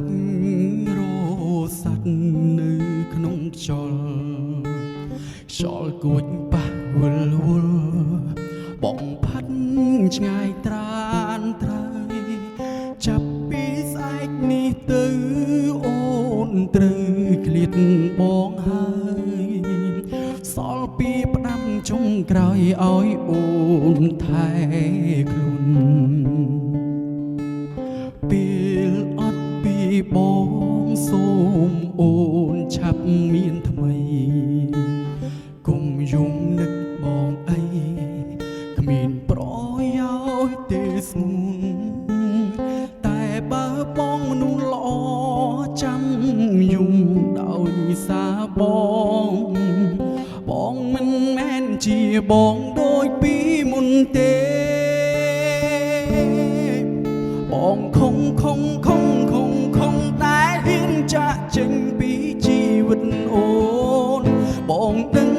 ច់រសាត់នៅក្នុងខ្យល់ខ្យល់គួចប៉ះវល់វល់បងផាត់ឆ្ងាយត្រានត្រូវចាប់ពីស្អែកនេះទៅអូនត្រូវឃ្លាតបងហើយសល់ពីផ្ដាំចុងក្រោយឲ្យអូនថែខ្លួនពេលអត់ពីបងសូមអូនឆាប់មានថ្មីគុំយំនឹកបងអីគ្មានប្រយោជន៍ទេស្ងួនតែបើបងមនុស្សល្អចាំយំដោយសារបងមិនមែនជាបងដូចពីមុនទេបងខំតែហ៊ានចាក់ចេញពីជីវិតអូនបងដឹង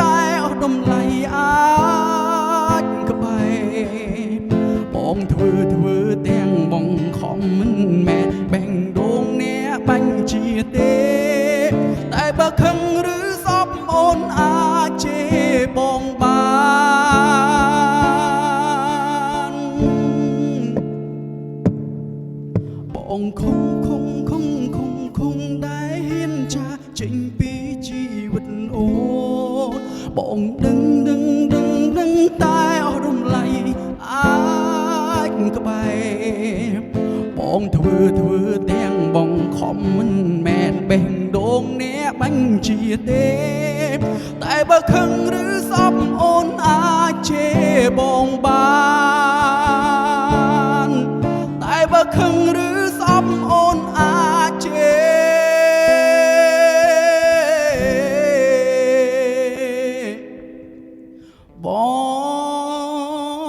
តែអស់តម្លៃអាចក្បែរបងធ្វើទាំងបងខំមិនមែនបែងដងអ្នកបាញ់ជាទេតែបើខឹងឬសោកអូនអាចជេរបងបានបងខំដែលហ៊ានចាកចេញពីជីវិតអូនបងដឹងតែអស់រំលៃអាចក្បែរបងធ្វើទាំងបងខំមិនមែនបេះដូងអ្នកបាញ់ជាទេតែបើខឹងឬសោកអូនអាចជេរបងបានតែបើខឹងឬសោកអូនអាចជេរប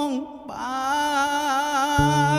ងបាន